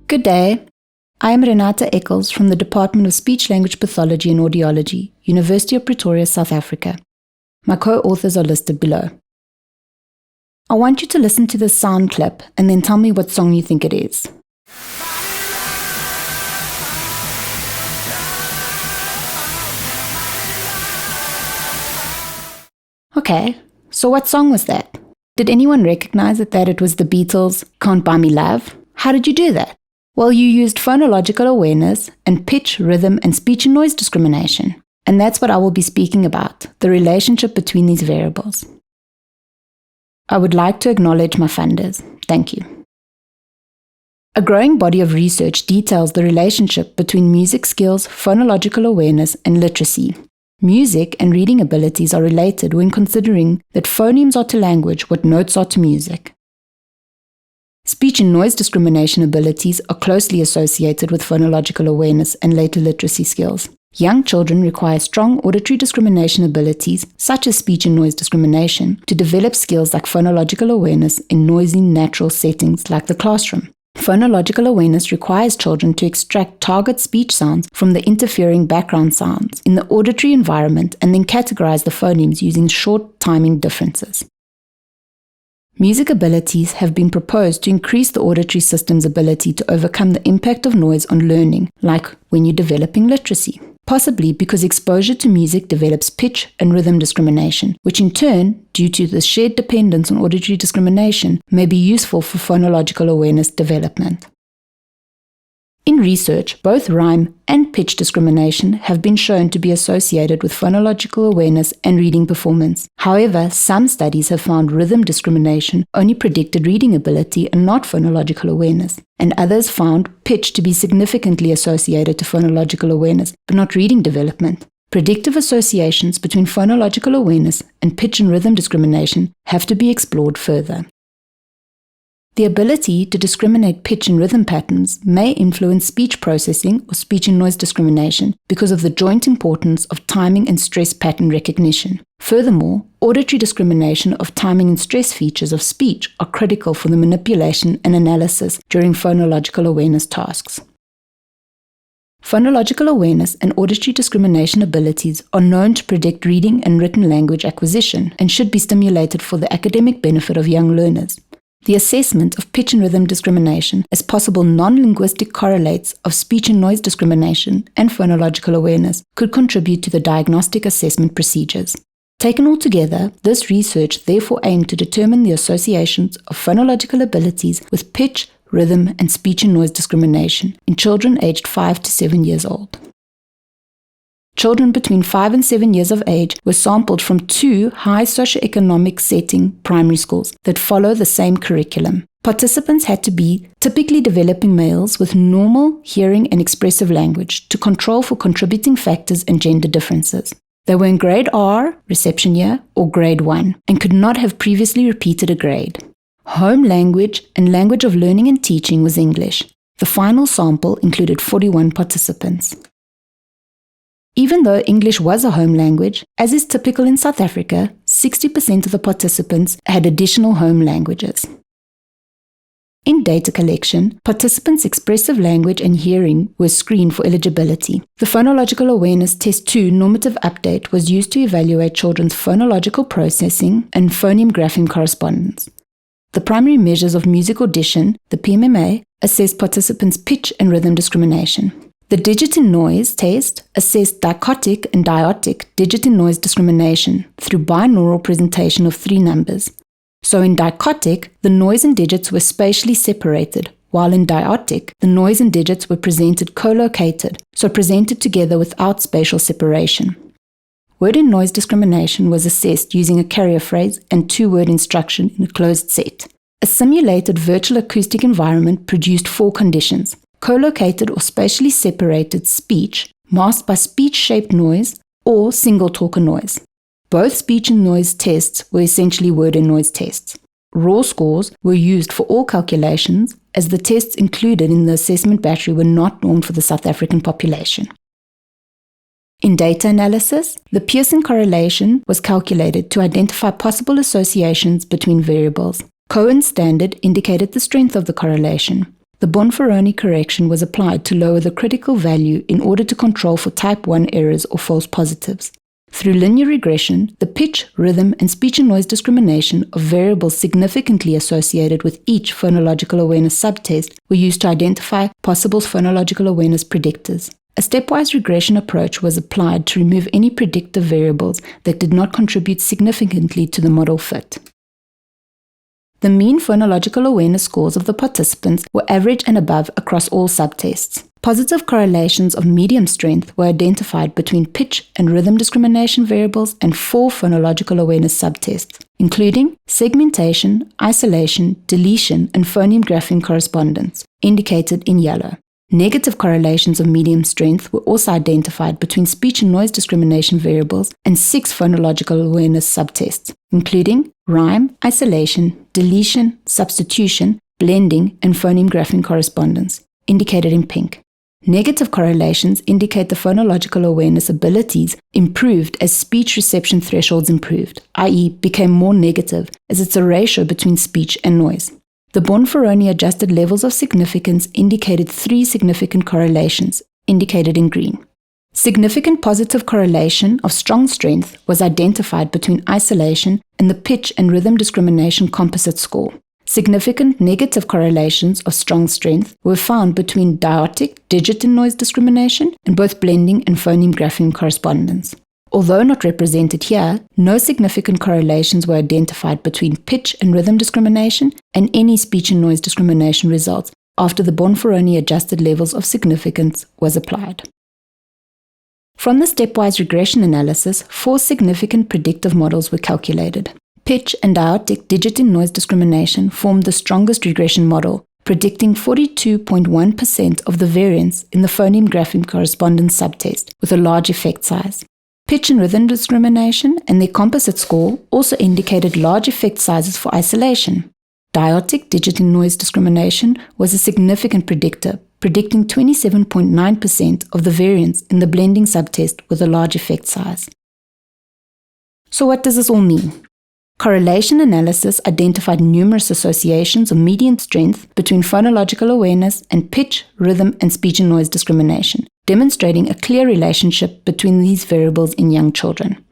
Good day. I am Renata Eccles from the Department of Speech Language Pathology and Audiology, University of Pretoria, South Africa. My co-authors are listed below. I want you to listen to this sound clip and then tell me what song you think it is. Okay, so what song was that? Did anyone recognize that it was the Beatles' Can't Buy Me Love? How did you do that? Well, you used phonological awareness and pitch, rhythm, and speech and noise discrimination. And that's what I will be speaking about, the relationship between these variables. I would like to acknowledge my funders. Thank you. A growing body of research details the relationship between music skills, phonological awareness, and literacy. Music and reading abilities are related when considering that phonemes are to language what notes are to music. Speech and noise discrimination abilities are closely associated with phonological awareness and later literacy skills. Young children require strong auditory discrimination abilities, such as speech and noise discrimination, to develop skills like phonological awareness in noisy, natural settings like the classroom. Phonological awareness requires children to extract target speech sounds from the interfering background sounds in the auditory environment and then categorize the phonemes using short timing differences. Music abilities have been proposed to increase the auditory system's ability to overcome the impact of noise on learning, like when you're developing literacy. Possibly because exposure to music develops pitch and rhythm discrimination, which in turn, due to the shared dependence on auditory discrimination, may be useful for phonological awareness development. In research, both rhyme and pitch discrimination have been shown to be associated with phonological awareness and reading performance. However, some studies have found rhythm discrimination only predicted reading ability and not phonological awareness, and others found pitch to be significantly associated to phonological awareness, but not reading development. Predictive associations between phonological awareness and pitch and rhythm discrimination have to be explored further. The ability to discriminate pitch and rhythm patterns may influence speech processing or speech and noise discrimination because of the joint importance of timing and stress pattern recognition. Furthermore, auditory discrimination of timing and stress features of speech are critical for the manipulation and analysis during phonological awareness tasks. Phonological awareness and auditory discrimination abilities are known to predict reading and written language acquisition and should be stimulated for the academic benefit of young learners. The assessment of pitch and rhythm discrimination as possible non-linguistic correlates of speech and noise discrimination and phonological awareness could contribute to the diagnostic assessment procedures. Taken all together, this research therefore aimed to determine the associations of phonological abilities with pitch, rhythm, and speech and noise discrimination in children aged 5 to 7 years old. Children between 5 and 7 years of age were sampled from 2 high socioeconomic setting primary schools that follow the same curriculum. Participants had to be typically developing males with normal hearing and expressive language to control for contributing factors and gender differences. They were in grade R, reception year, or grade 1, and could not have previously repeated a grade. Home language and language of learning and teaching was English. The final sample included 41 participants. Even though English was a home language, as is typical in South Africa, 60% of the participants had additional home languages. In data collection, participants' expressive language and hearing were screened for eligibility. The Phonological Awareness Test 2 normative update was used to evaluate children's phonological processing and phoneme-grapheme correspondence. The primary measures of music audition, the PMMA, assessed participants' pitch and rhythm discrimination. The digit in noise test assessed dichotic and diotic digit in noise discrimination through binaural presentation of 3 numbers. So in dichotic, the noise and digits were spatially separated, while in diotic, the noise and digits were presented co-located, so presented together without spatial separation. Word and noise discrimination was assessed using a carrier phrase and 2-word instruction in a closed set. A simulated virtual acoustic environment produced 4 conditions: co-located or spatially separated speech, masked by speech-shaped noise, or single talker noise. Both speech and noise tests were essentially word and noise tests. Raw scores were used for all calculations, as the tests included in the assessment battery were not normed for the South African population. In data analysis, the Pearson correlation was calculated to identify possible associations between variables. Cohen's standard indicated the strength of the correlation. The Bonferroni correction was applied to lower the critical value in order to control for type 1 errors or false positives. Through linear regression, the pitch, rhythm, and speech and noise discrimination of variables significantly associated with each phonological awareness subtest were used to identify possible phonological awareness predictors. A stepwise regression approach was applied to remove any predictive variables that did not contribute significantly to the model fit. The mean phonological awareness scores of the participants were average and above across all subtests. Positive correlations of medium strength were identified between pitch and rhythm discrimination variables and 4 phonological awareness subtests, including segmentation, isolation, deletion, and phoneme grapheme correspondence, indicated in yellow. Negative correlations of medium strength were also identified between speech and noise discrimination variables and 6 phonological awareness subtests, including rhyme, isolation, deletion, substitution, blending, and phoneme grapheme correspondence, indicated in pink. Negative correlations indicate the phonological awareness abilities improved as speech reception thresholds improved, i.e. became more negative, as it's a ratio between speech and noise. The Bonferroni adjusted levels of significance indicated 3 significant correlations, indicated in green. Significant positive correlation of strong strength was identified between isolation and the pitch and rhythm discrimination composite score. Significant negative correlations of strong strength were found between diotic, digit and noise discrimination, and both blending and phoneme grapheme correspondence. Although not represented here, no significant correlations were identified between pitch and rhythm discrimination and any speech and noise discrimination results after the Bonferroni adjusted levels of significance was applied. From the stepwise regression analysis, 4 significant predictive models were calculated. Pitch and diotic digit and noise discrimination formed the strongest regression model, predicting 42.1% of the variance in the phoneme grapheme correspondence subtest with a large effect size. Pitch and rhythm discrimination and their composite score also indicated large effect sizes for isolation. Diotic digit and noise discrimination was a significant predictor, predicting 27.9% of the variance in the blending subtest with a large effect size. So what does this all mean? Correlation analysis identified numerous associations of median strength between phonological awareness and pitch, rhythm, and speech and noise discrimination, demonstrating a clear relationship between these variables in young children.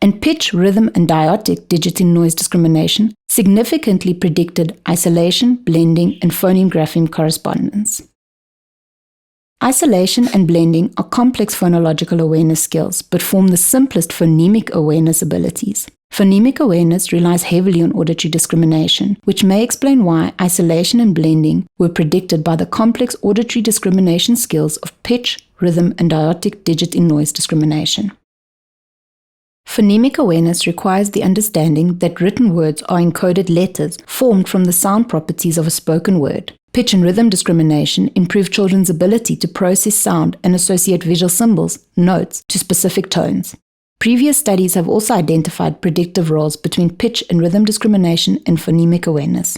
And pitch, rhythm, and diotic digit and noise discrimination significantly predicted isolation, blending, and phoneme grapheme correspondence. Isolation and blending are complex phonological awareness skills, but form the simplest phonemic awareness abilities. Phonemic awareness relies heavily on auditory discrimination, which may explain why isolation and blending were predicted by the complex auditory discrimination skills of pitch, rhythm, and diotic digit and noise discrimination. Phonemic awareness requires the understanding that written words are encoded letters formed from the sound properties of a spoken word. Pitch and rhythm discrimination improve children's ability to process sound and associate visual symbols, notes, to specific tones. Previous studies have also identified predictive roles between pitch and rhythm discrimination and phonemic awareness.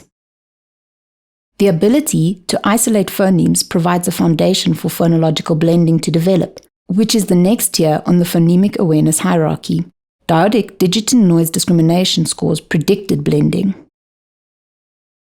The ability to isolate phonemes provides a foundation for phonological blending to develop, which is the next tier on the phonemic awareness hierarchy. Diotic digit and noise discrimination scores predicted blending.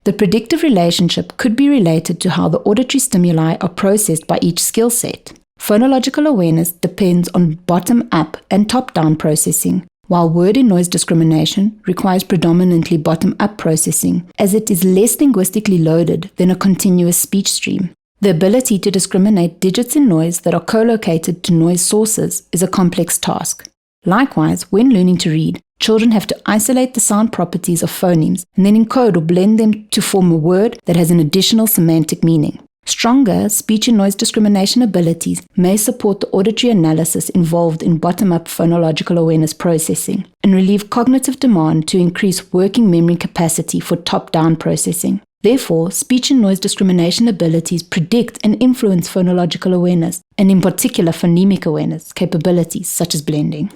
The predictive relationship could be related to how the auditory stimuli are processed by each skill set. Phonological awareness depends on bottom-up and top-down processing, while word and noise discrimination requires predominantly bottom-up processing, as it is less linguistically loaded than a continuous speech stream. The ability to discriminate digits and noise that are co-located to noise sources is a complex task. Likewise, when learning to read, children have to isolate the sound properties of phonemes and then encode or blend them to form a word that has an additional semantic meaning. Stronger speech and noise discrimination abilities may support the auditory analysis involved in bottom-up phonological awareness processing and relieve cognitive demand to increase working memory capacity for top-down processing. Therefore, speech and noise discrimination abilities predict and influence phonological awareness, and in particular phonemic awareness capabilities such as blending.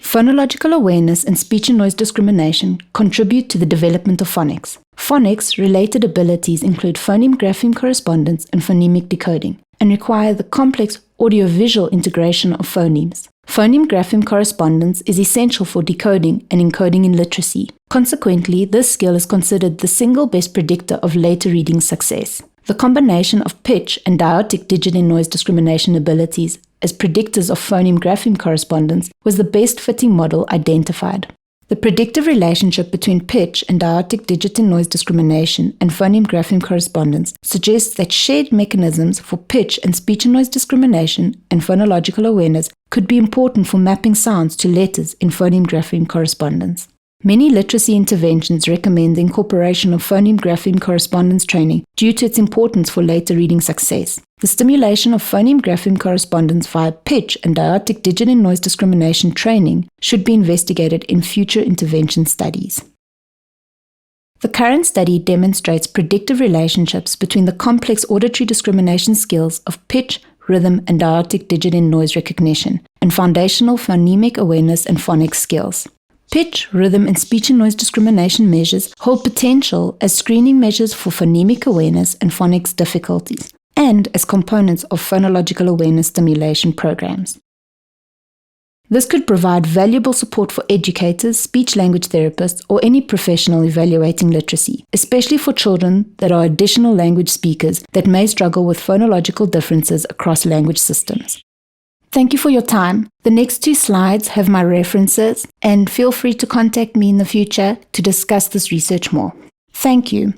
Phonological awareness and speech and noise discrimination contribute to the development of phonics. Phonics-related abilities include phoneme grapheme correspondence and phonemic decoding, and require the complex audiovisual integration of phonemes. Phoneme-grapheme correspondence is essential for decoding and encoding in literacy. Consequently, this skill is considered the single best predictor of later reading success. The combination of pitch and diotic digit in noise discrimination abilities as predictors of phoneme-grapheme correspondence was the best fitting model identified. The predictive relationship between pitch and diotic digit in noise discrimination and phoneme-grapheme correspondence suggests that shared mechanisms for pitch and speech and noise discrimination and phonological awareness could be important for mapping sounds to letters in phoneme-grapheme correspondence. Many literacy interventions recommend the incorporation of phoneme-grapheme correspondence training due to its importance for later reading success. The stimulation of phoneme-grapheme correspondence via pitch and diotic digit in noise discrimination training should be investigated in future intervention studies. The current study demonstrates predictive relationships between the complex auditory discrimination skills of pitch, rhythm, and diotic digit in noise recognition, and foundational phonemic awareness and phonics skills. Pitch, rhythm, and speech and noise discrimination measures hold potential as screening measures for phonemic awareness and phonics difficulties, and as components of phonological awareness stimulation programs. This could provide valuable support for educators, speech-language therapists, or any professional evaluating literacy, especially for children that are additional language speakers that may struggle with phonological differences across language systems. Thank you for your time. The next 2 slides have my references, and feel free to contact me in the future to discuss this research more. Thank you.